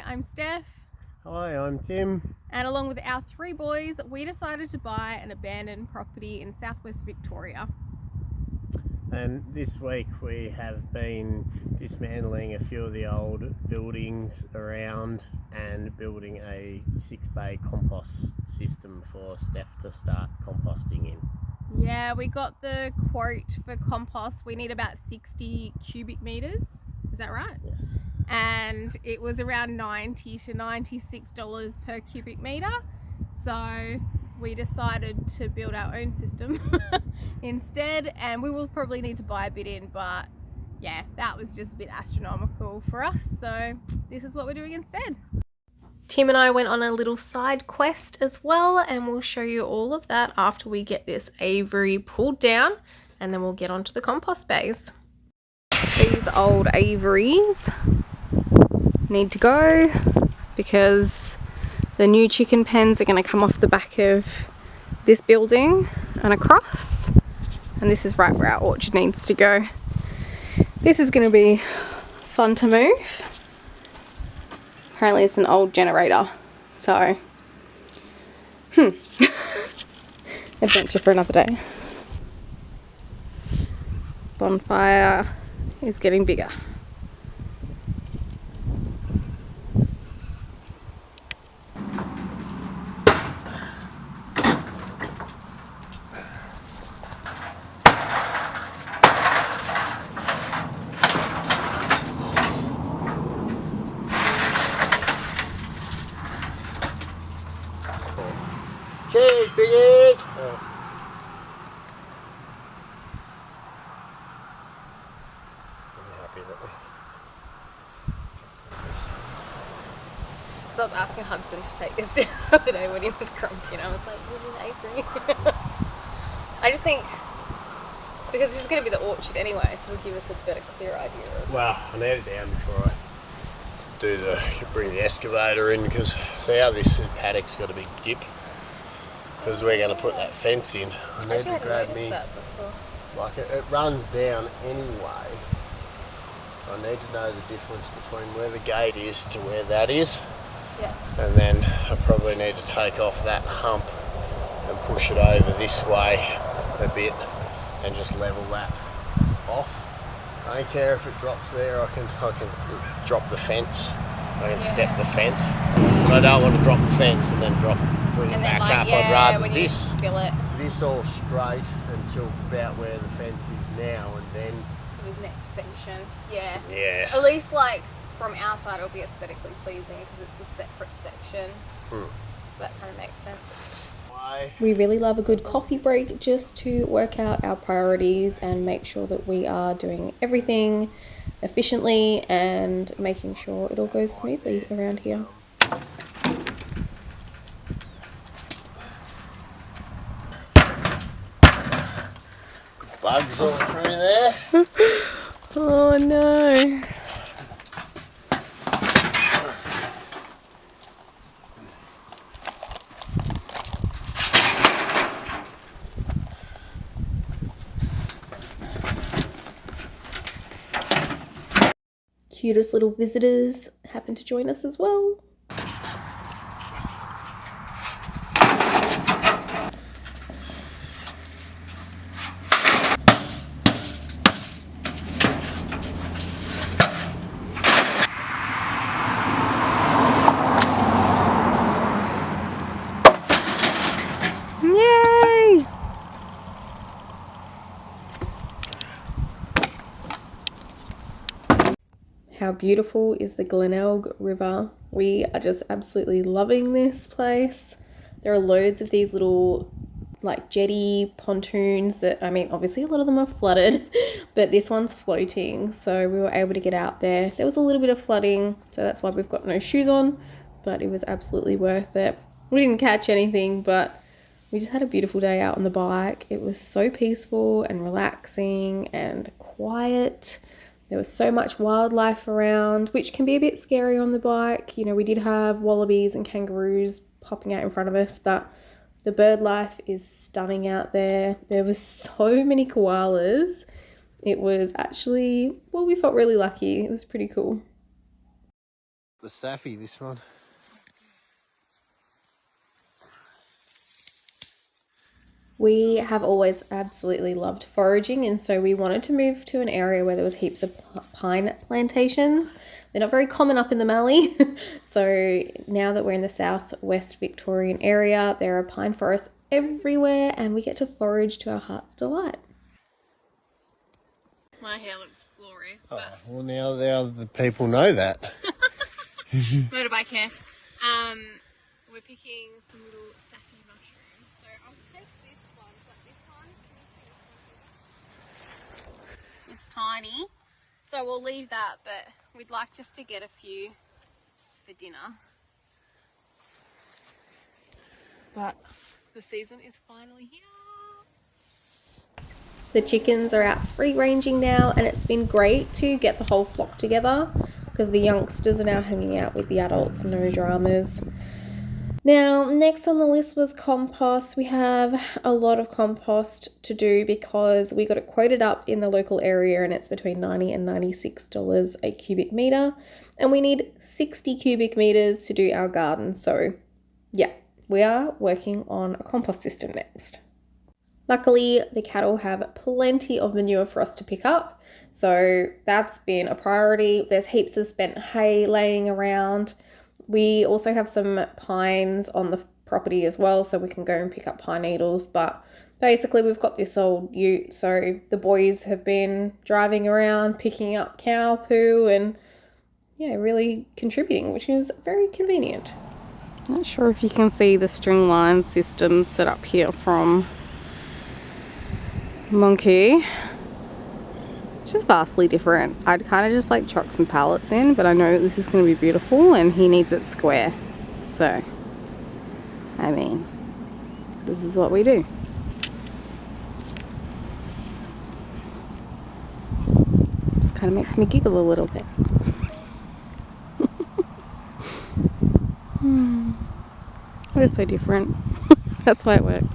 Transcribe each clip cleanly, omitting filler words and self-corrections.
Hi, I'm Steph. Hi, I'm Tim. And along with our 3 boys, we decided to buy an abandoned property in southwest Victoria. And this week we have been dismantling a few of the old buildings around and building a 6-bay compost system for Steph to start composting in. Yeah, we got the quote for compost. We need about 60 cubic meters. Is that right? Yes. And it was around $90 to $96 per cubic meter. So we decided to build our own system instead, and we will probably need to buy a bit in, but yeah, that was just a bit astronomical for us. So this is what we're doing instead. Tim and I went on a little side quest as well, and we'll show you all of that after we get this aviary pulled down, and then we'll get onto the compost bays. These old aviaries need to go because the new chicken pens are going to come off the back of this building and across, and this is right where our orchard needs to go. This is going to be fun to move. Apparently it's an old generator, so adventure for another day. Bonfire is getting bigger. Cheers, biggies! So I was asking Hudson to take this the other day when he was grumpy, and I was like, what is aviary? I just think, because this is going to be the orchard anyway, so it'll give us a better, clear idea of... Well, I need it down before I bring the excavator in, because see how this paddock's got a big dip? Because we're going to put that fence in. I need to grab me, like it runs down anyway. I need to know the difference between where the gate is to where that is. Yeah. And then I probably need to take off that hump and push it over this way a bit and just level that off. I don't care if it drops there, I can drop the fence. I can step the fence. But I don't want to drop the fence and then bring it back up. I'd rather this all straight until about where the fence is now, and then the next section. Yeah. Yeah. At least like from our side it'll be aesthetically pleasing because it's a separate section. So that kind of makes sense. We really love a good coffee break just to work out our priorities and make sure that we are doing everything efficiently and making sure it all goes smoothly around here. Bugs all through there. Oh no. Cutest little visitors happen to join us as well. Yay! How beautiful is the Glenelg River? We are just absolutely loving this place. There are loads of these little like jetty pontoons that, I mean, obviously a lot of them are flooded, but this one's floating. So we were able to get out there. There was a little bit of flooding, so that's why we've got no shoes on, but it was absolutely worth it. We didn't catch anything, but we just had a beautiful day out on the bike. It was so peaceful and relaxing and quiet. There was so much wildlife around, which can be a bit scary on the bike. You know, we did have wallabies and kangaroos popping out in front of us, but the bird life is stunning out there. There was so many koalas. It was actually, well, we felt really lucky. It was pretty cool. The Safi, this one. We have always absolutely loved foraging, and so we wanted to move to an area where there was heaps of pine plantations. They're not very common up in the Mallee. So now that we're in the southwest Victorian area, there are pine forests everywhere and we get to forage to our heart's delight. My hair looks glorious. Oh, well now the people know that. Motorbike hair. We're picking some little saffy mushrooms. So I'll take this one, but this one, can you see this one? It's tiny. So we'll leave that, but we'd like just to get a few for dinner. But the season is finally here. The chickens are out free ranging now, and it's been great to get the whole flock together because the youngsters are now hanging out with the adults, no dramas. Now, next on the list was compost. We have a lot of compost to do because we got it quoted up in the local area and it's between $90 and $96 a cubic metre. And we need 60 cubic metres to do our garden. So, yeah, we are working on a compost system next. Luckily, the cattle have plenty of manure for us to pick up. So that's been a priority. There's heaps of spent hay laying around. We also have some pines on the property as well, so we can go and pick up pine needles. But basically, we've got this old ute, so the boys have been driving around, picking up cow poo and, yeah, really contributing, which is very convenient. Not sure if you can see the string line system set up here from Monkey, which is vastly different. I'd kind of just like chuck some pallets in, but I know that this is going to be beautiful and he needs it square. So, I mean, this is what we do. Just kind of makes me giggle a little bit. We're so different. That's why it works.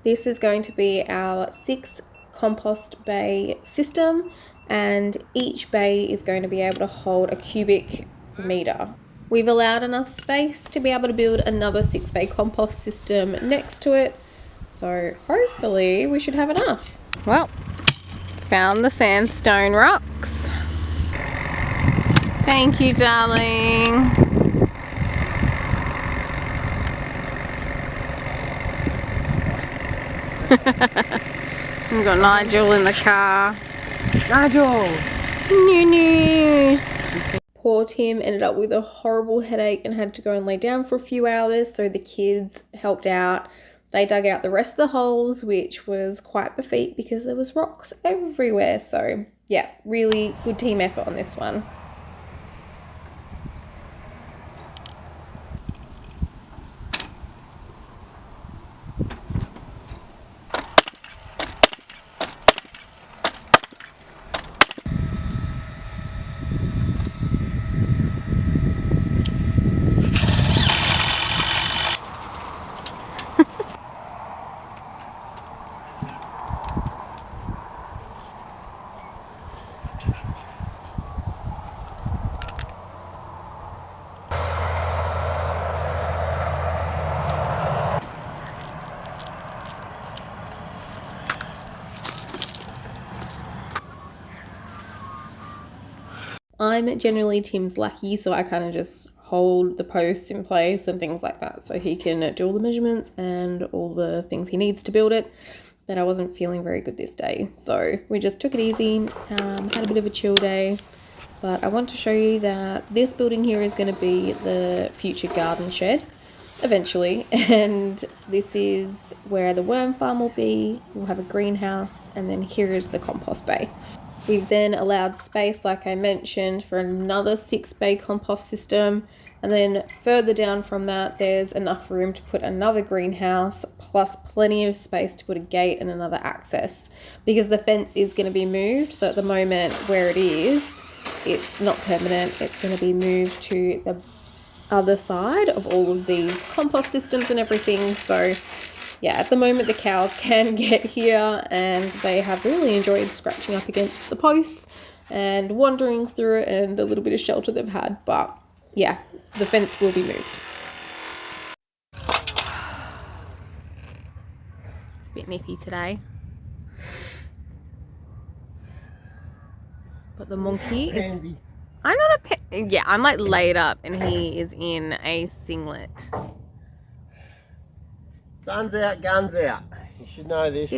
This is going to be our 6 compost bay system, and each bay is going to be able to hold a cubic metre. We've allowed enough space to be able to build another 6 bay compost system next to it, so hopefully we should have enough. Well, found the sandstone rocks. Thank you, darling. We've got Nigel in the car. Nigel! New news! Poor Tim ended up with a horrible headache and had to go and lay down for a few hours, so the kids helped out. They dug out the rest of the holes, which was quite the feat because there was rocks everywhere. So yeah, really good team effort on this one. I'm generally Tim's lackey, so I kind of just hold the posts in place and things like that so he can do all the measurements and all the things he needs to build it. But I wasn't feeling very good this day, so we just took it easy, had a bit of a chill day. But I want to show you that this building here is going to be the future garden shed eventually, and this is where the worm farm will be. We'll have a greenhouse, and then here is the compost bay. We've then allowed space, like I mentioned, for another 6 bay compost system, and then further down from that there's enough room to put another greenhouse, plus plenty of space to put a gate and another access, because the fence is going to be moved. So at the moment where it is, it's not permanent. It's going to be moved to the other side of all of these compost systems and everything. So yeah, at the moment the cows can get here and they have really enjoyed scratching up against the posts and wandering through it and the little bit of shelter they've had. But yeah, the fence will be moved. It's a bit nippy today. But the monkey is... I'm not a pet. Yeah, I'm like laid up and he is in a singlet. Sun's out, guns out. You should know this.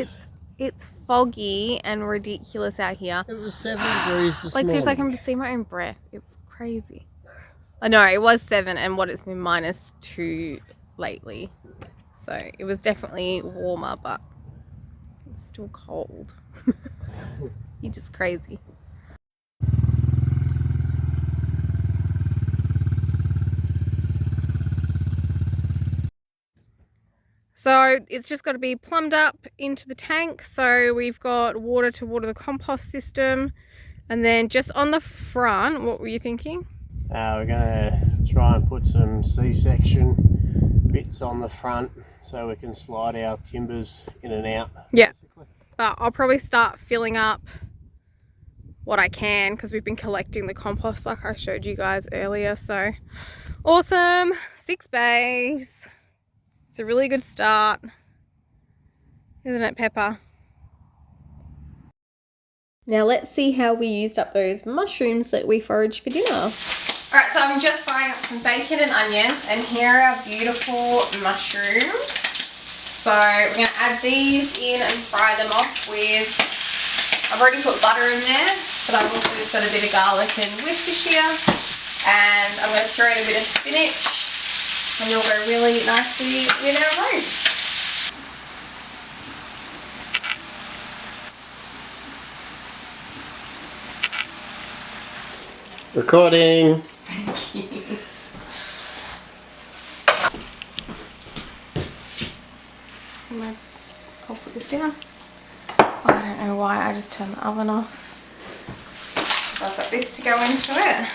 It's foggy and ridiculous out here. It was 7 degrees this Like morning. seriously, I can see my own breath. It's crazy. I know, it was 7 and what it's been -2 lately. So it was definitely warmer, but it's still cold. You're just crazy. So it's just got to be plumbed up into the tank. So we've got water to water the compost system. And then just on the front, what were you thinking? We're going to try and put some C-section bits on the front so we can slide our timbers in and out. Yeah, basically. but I'll probably start filling up what I can because we've been collecting the compost like I showed you guys earlier. So awesome, 6 bays. It's a really good start, isn't it, Pepper? Now let's see how we used up those mushrooms that we foraged for dinner. Alright, so I'm just frying up some bacon and onions, and here are our beautiful mushrooms. So we're going to add these in and fry them off with, I've already put butter in there, but I've also just got a bit of garlic and Worcestershire, and I'm going to throw in a bit of spinach, and it'll go really nicely with our roast. Recording. I'll put this down. Oh, I don't know why I just turned the oven off. So I've got this to go into it.